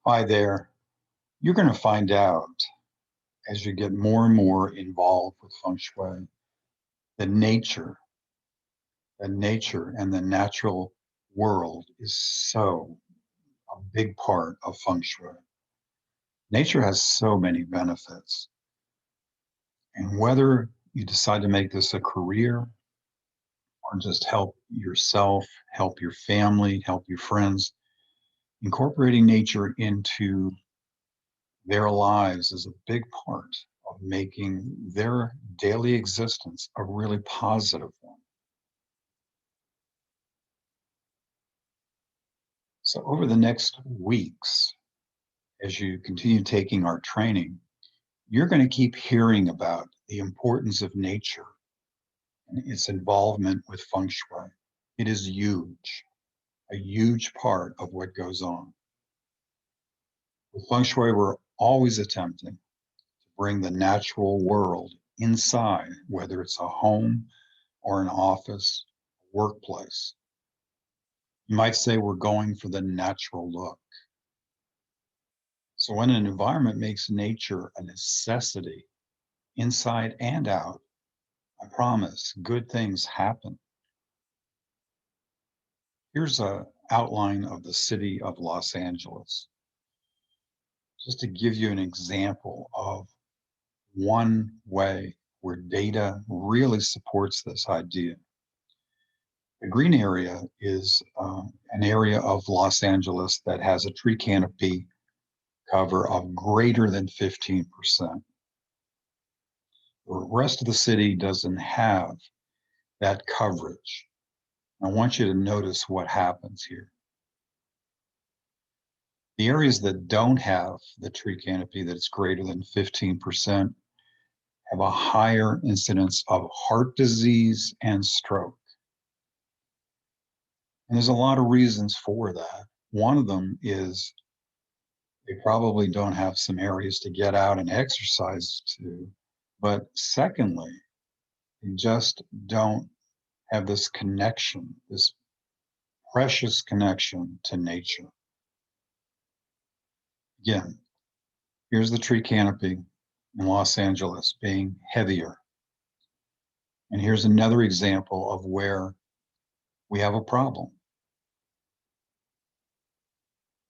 Hi there. You're going to find out as you get more and more involved with Feng Shui that nature and the natural world is so a big part of Feng Shui. Nature has so many benefits. And whether you decide to make this a career or just help yourself, help your family, help your friends, incorporating nature into their lives is a big part of making their daily existence a really positive one. So, over the next weeks, as you continue taking our training, you're going to keep hearing about the importance of nature and its involvement with feng shui. It is huge, a huge part of what goes on. With feng shui, we're always attempting to bring the natural world inside, whether it's a home or an office, workplace. You might say we're going for the natural look. So when an environment makes nature a necessity, inside and out, I promise good things happen. Here's an outline of the city of Los Angeles, just to give you an example of one way where data really supports this idea. The green area is an area of Los Angeles that has a tree canopy cover of greater than 15%. The rest of the city doesn't have that coverage. I want you to notice what happens here. The areas that don't have the tree canopy that's greater than 15% have a higher incidence of heart disease and stroke. And there's a lot of reasons for that. One of them is they probably don't have some areas to get out and exercise to. But secondly, they just don't have this connection, this precious connection to nature. Again, here's the tree canopy in Los Angeles being heavier. And here's another example of where we have a problem.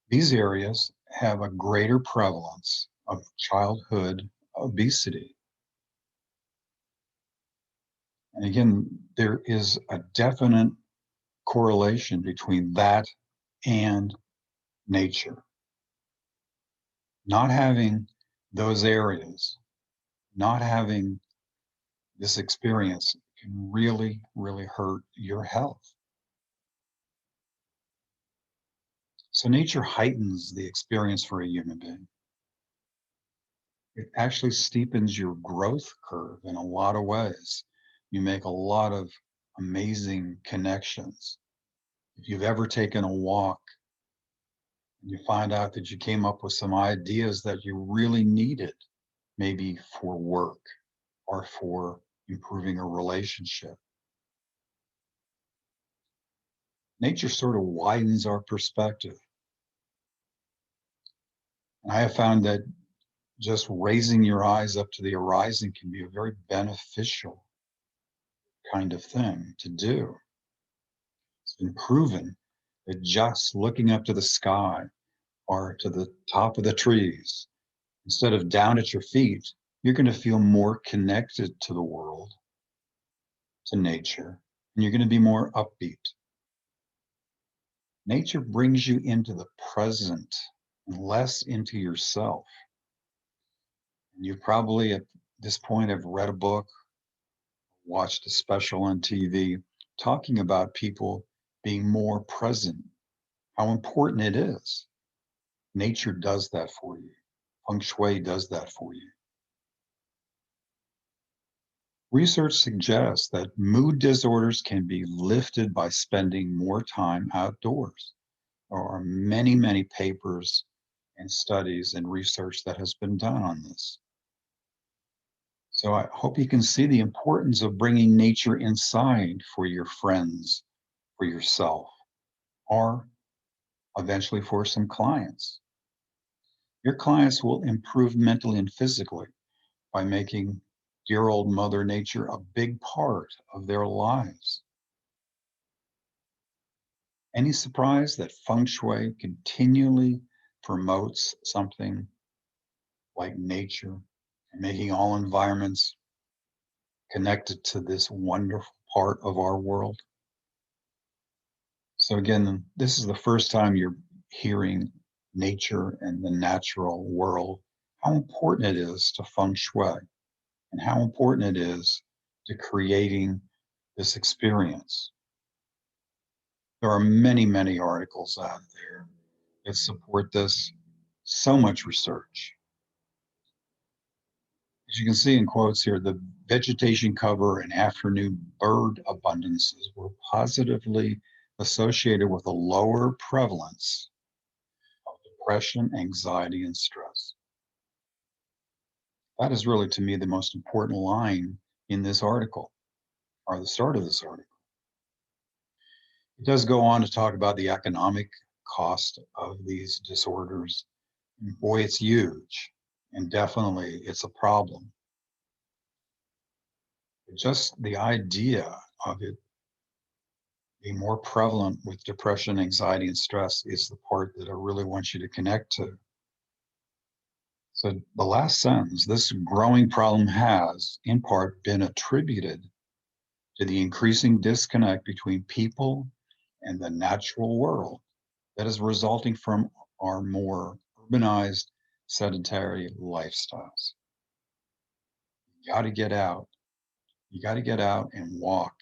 These areas have a greater prevalence of childhood obesity. And again, there is a definite correlation between that and nature. Not having those areas, not having this experience can really, really hurt your health. So nature heightens the experience for a human being. It actually steepens your growth curve in a lot of ways. You make a lot of amazing connections. If you've ever taken a walk and you find out that you came up with some ideas that you really needed, maybe for work or for improving a relationship. Nature sort of widens our perspective. And I have found that just raising your eyes up to the horizon can be a very beneficial kind of thing to do. It's been proven that just looking up to the sky or to the top of the trees, instead of down at your feet, you're going to feel more connected to the world, to nature, and you're going to be more upbeat. Nature brings you into the present and less into yourself. And you probably at this point have read a book, watched a special on TV talking about people being more present, how important it is. Nature does that for you. Feng Shui does that for you. Research suggests that mood disorders can be lifted by spending more time outdoors. There are many, many papers and studies and research that has been done on this. So I hope you can see the importance of bringing nature inside for your friends, for yourself, or eventually for some clients. Your clients will improve mentally and physically by making dear old Mother Nature a big part of their lives. Any surprise that Feng Shui continually promotes something like nature and making all environments connected to this wonderful part of our world? So, again, this is the first time you're hearing nature and the natural world, how important it is to Feng Shui and how important it is to creating this experience. There are many, many articles out there that support this, so much research. As you can see in quotes here, the vegetation cover and afternoon bird abundances were positively associated with a lower prevalence of depression, anxiety, and stress. That is really, to me, the most important line in this article, or the start of this article. It does go on to talk about the economic cost of these disorders. And boy, it's huge, and definitely it's a problem. But just the idea of it being more prevalent with depression, anxiety, and stress is the part that I really want you to connect to. So the last sentence, this growing problem has, in part, been attributed to the increasing disconnect between people and the natural world that is resulting from our more urbanized, sedentary lifestyles. You got to get out. You got to get out and walk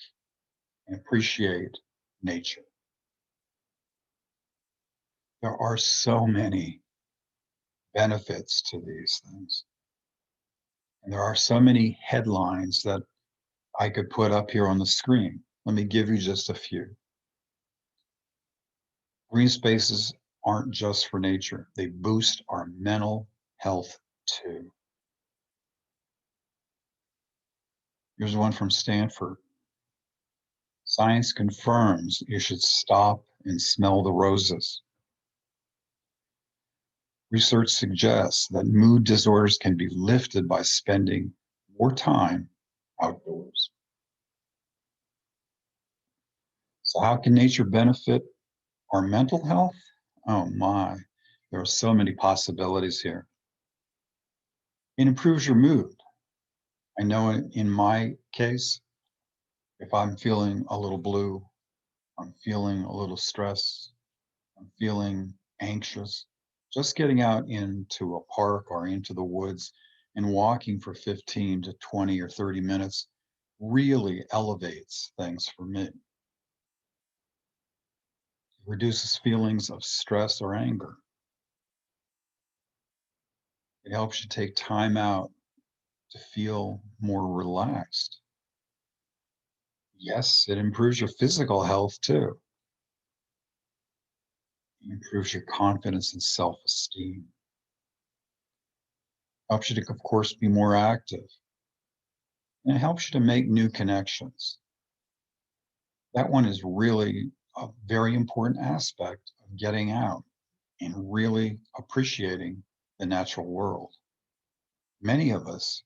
and appreciate nature. There are so many benefits to these things. And there are so many headlines that I could put up here on the screen. Let me give you just a few. Green spaces aren't just for nature, they boost our mental health too. Here's one from Stanford. Science confirms you should stop and smell the roses. Research suggests that mood disorders can be lifted by spending more time outdoors. So, how can nature benefit our mental health? Oh my, there are so many possibilities here. It improves your mood. I know in my case, if I'm feeling a little blue, I'm feeling a little stressed, I'm feeling anxious, just getting out into a park or into the woods and walking for 15 to 20 or 30 minutes really elevates things for me. It reduces feelings of stress or anger. It helps you take time out to feel more relaxed. Yes, it improves your physical health too. It improves your confidence and self-esteem. Helps you to, of course, be more active. And it helps you to make new connections. That one is really a very important aspect of getting out and really appreciating the natural world. Many of us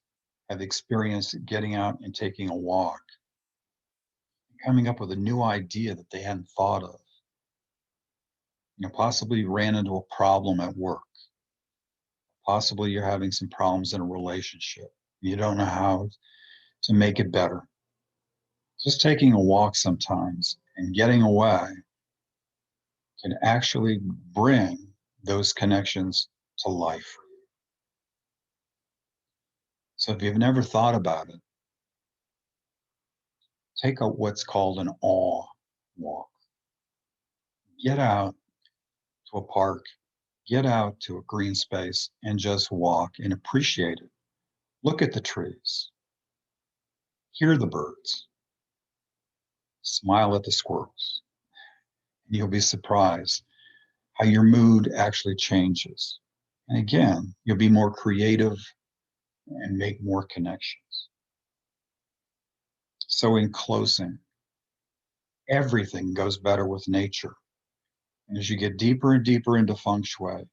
have experienced getting out and taking a walk, coming up with a new idea that they hadn't thought of. Possibly you ran into a problem at work. Possibly you're having some problems in a relationship. You don't know how to make it better. Just taking a walk sometimes and getting away can actually bring those connections to life. So if you've never thought about it, take a what's called an awe walk. Get out to a park, get out to a green space and just walk and appreciate it. Look at the trees, hear the birds, smile at the squirrels. And you'll be surprised how your mood actually changes. And again, you'll be more creative and make more connections. So, in closing, everything goes better with nature. And as you get deeper and deeper into Feng Shui,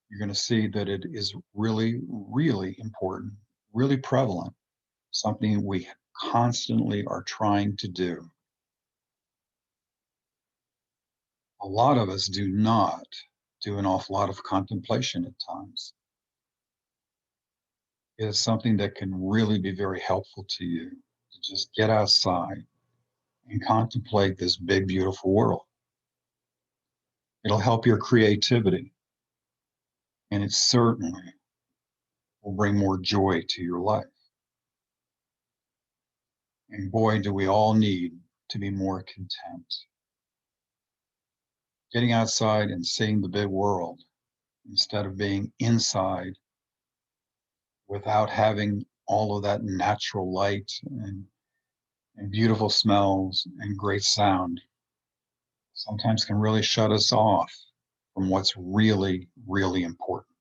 you're going to see that it is really, really important, really prevalent, something we constantly are trying to do. A lot of us do not do an awful lot of contemplation at times. It is something that can really be very helpful to you to just get outside and contemplate this big, beautiful world. It'll help your creativity, and it certainly will bring more joy to your life. And boy, do we all need to be more content. Getting outside and seeing the big world instead of being inside without having all of that natural light and beautiful smells and great sound sometimes can really shut us off from what's really, really important.